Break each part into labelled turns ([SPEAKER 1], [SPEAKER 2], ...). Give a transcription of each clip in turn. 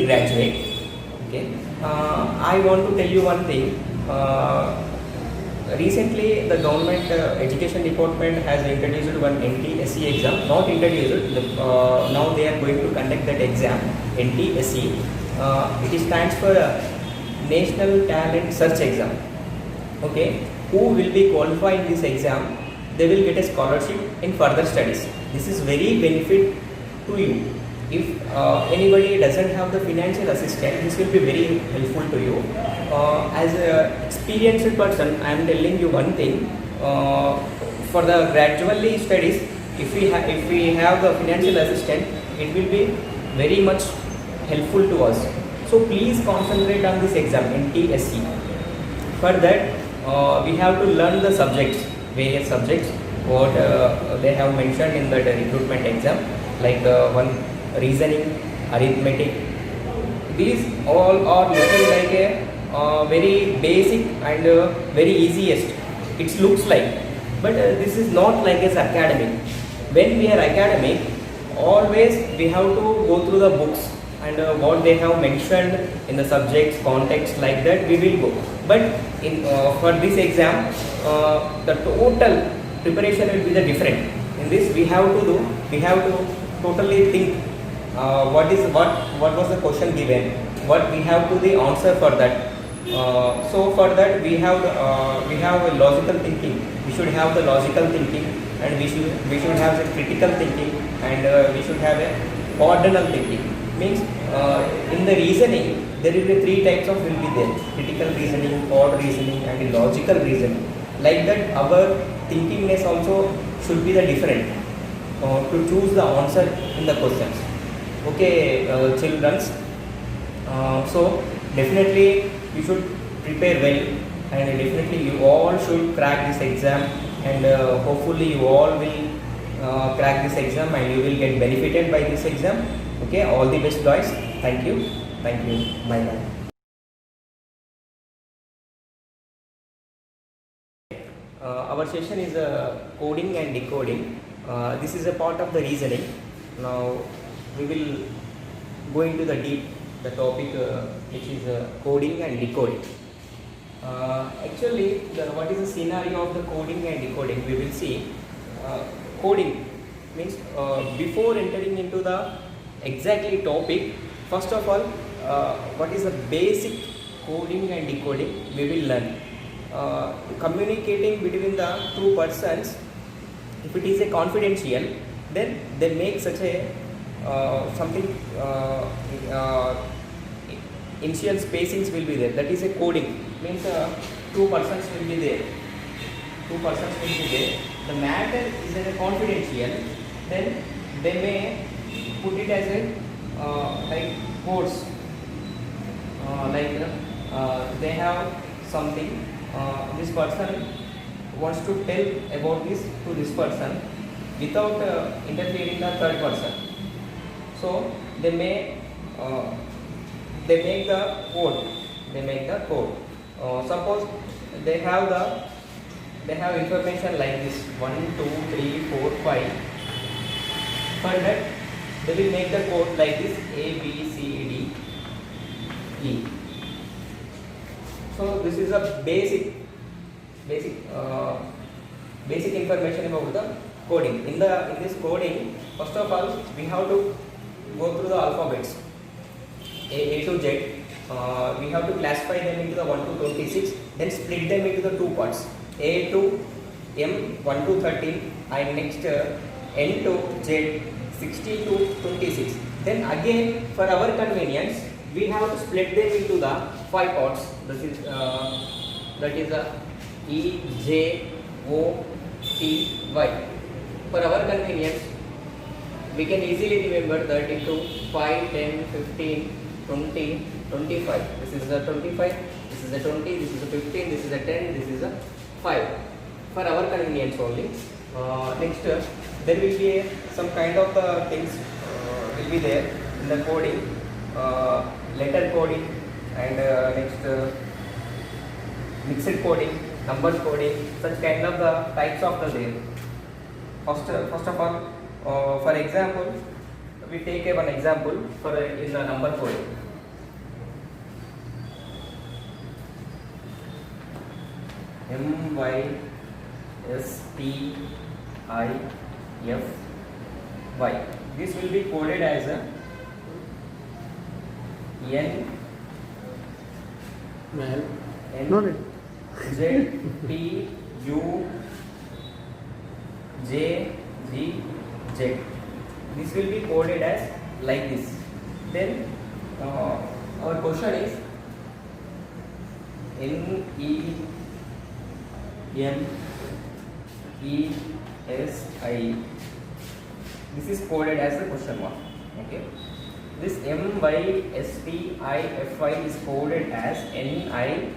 [SPEAKER 1] graduate. Okay, I want to tell you one thing. Recently, the government education department has introduced one NTSE exam. Not introduced. Now they are going to conduct that exam. NTSE. It stands for National Talent Search Exam. Okay, who will be qualified in this exam? They will get a scholarship in further studies. This is very benefit to you. If anybody doesn't have the financial assistance, this will be very helpful to you. As an experienced person, I am telling you one thing. For the gradually studies, if we have the financial assistance, it will be very much helpful to us. So please concentrate on this exam, NTSE. For that, we have to learn the subjects, various subjects, what they have mentioned in the recruitment exam, like one reasoning, arithmetic. These all are looking like a very basic and very easiest. It looks like, but this is not like as academic. When we are academic, always we have to go through the books and what they have mentioned in the subjects, context, like that we will go. But in for this exam, the total preparation will be the different. In this, we have to totally think what was the question given, what we have to the answer for that. So for that we have a logical thinking. We should have the logical thinking, and we should have the critical thinking, and we should have a ordinal thinking. Means in the reasoning there will be three types of will be there: critical reasoning, odd reasoning, and logical reasoning. Like that, our thinkingness also should be the different to choose the answer in the questions. Okay, children. So definitely you should prepare well, and definitely you all should crack this exam, and hopefully you all will crack this exam, and you will get benefited by this exam. Okay, all the best, guys. Thank you. Bye bye. Our session is coding and decoding. This is a part of the reasoning. Now we will go into the topic which is coding and decoding. Actually, what is the scenario of the coding and decoding? We will see. Coding means before entering into the exactly topic, first of all, what is the basic coding and decoding we will learn. Communicating between the two persons, if it is a confidential, then they make such a something initial spacings will be there. That is a coding. Means two persons will be there. The matter is a confidential. Then they may put it as a like codes. They have something. This person wants to tell about this to this person without interfering the third person. So they make the code. Suppose they have information like this: 1, 2, 3, 4, 5. For that, they will make the code like this: A, B, C, D, E. So this is a basic information about the coding. In this coding, first of all, we have to go through the alphabets A to Z. We have to classify them into the 1 to 26, then split them into the two parts: A to M, 1 to 13, and next N to Z, 60 to 26. Then again, for our convenience, we have to split them into the 5 parts. That is E, J, O, T, Y. For our convenience, we can easily remember that into 5, 10, 15, 20, 25. This is the 25, this is the 20, this is the 15, this is the 10, this is the 5. For our convenience only. Next, there will be some kind of things will be there in the coding, letter coding, and next mixed coding, numbers coding, such kind of the types of the there. First of all, for example, we take one example for in the number coding. M Y S T I F Y. This will be coded as a N
[SPEAKER 2] Well,
[SPEAKER 1] N Z T U J G Z. This will be coded as like this. Then our question is N E M E S I. This is coded as the question mark. Okay. This M Y S T I F Y is coded as N I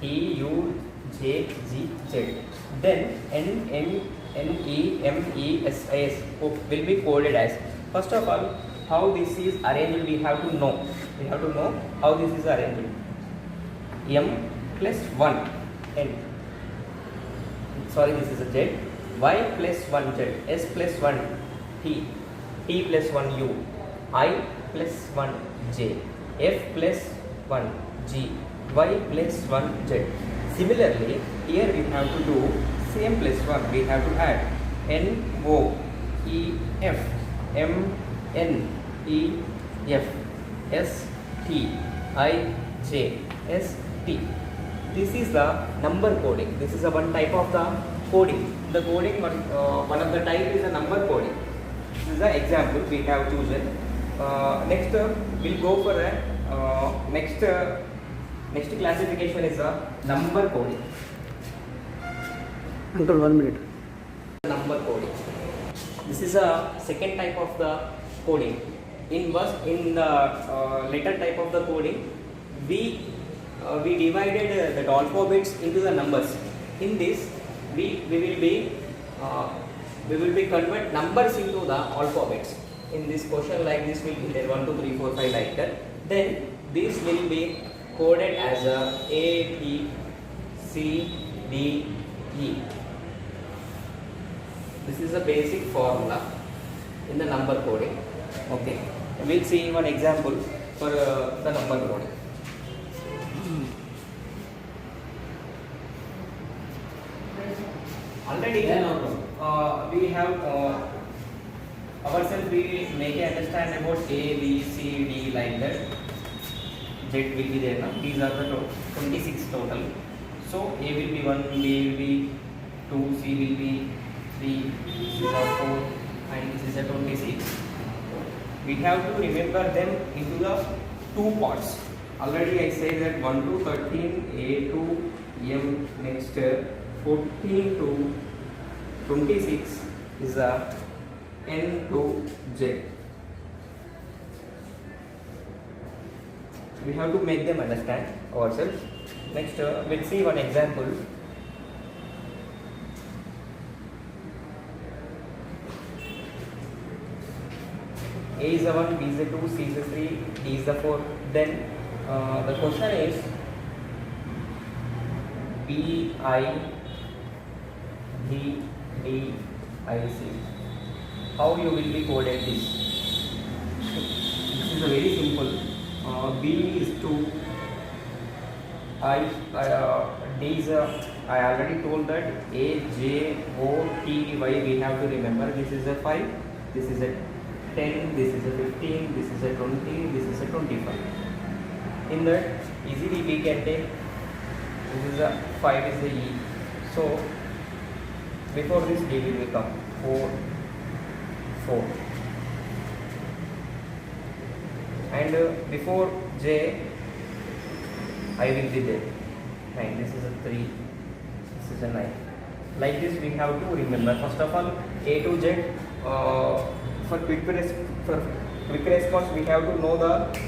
[SPEAKER 1] T U J G Z. Then N E M E S I S will be coded as. First of all, how this is arranged, we have to know. We have to know how this is arranged. M plus 1 N. Sorry, this is a Z. Y plus 1 Z. S plus 1 T. T plus 1 U. I plus 1 J. F plus 1 G. Y plus 1 Z. Similarly, here we have to do same plus 1. We have to add N O E F M N E F S T I J S T. This is the number coding. This is a one type of the coding. The coding one of the type is a number coding. This is the example we have chosen. Next we'll go for a next classification is a number coding.
[SPEAKER 2] uncle 1 minute.
[SPEAKER 1] Number coding. This is a second type of the coding. In the later type of the coding, we divided the alphabets into the numbers. In this, we will be convert numbers into the alphabets. In this question like this will be there 1 2 3 4 5 like that. Then this will be coded as A B C D E. This is a basic formula in the number coding. Okay, we'll see one example for the number coding. Already we have ourselves, we make a understand about A, B, C, D like that. Z will be there now. These are the 26 total. So A will be 1, B will be 2, C will be 3, this is a 4 and this is a 26. We have to remember them into the two parts. Already I said that 1 to 13, A to M, next 14 to 26 is a N to J. We have to make them understand ourselves. Next, we'll see one example. A is the 1, B is the 2, C is the 3, D is the 4. Then the question is B I D D I C. How you will be coded this? This is a very simple. B is 2. D is I already told that A, J, O, T, Y we have to remember. This is a 5. This is a 10. This is a 15. This is a 20. This is a 25. In that easily we can take. This is a 5 is the E. So before this D will become 4, 4. And before J, I will be there. 9. This is a 3. This is a 9. Like this, we have to remember. First of all, A to Z. For quick response, we have to know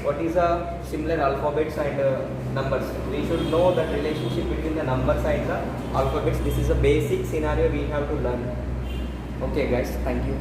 [SPEAKER 1] what is the similar alphabets and numbers. We should know the relationship between the numbers and the alphabets. This is a basic scenario we have to learn. Okay, guys. Thank you.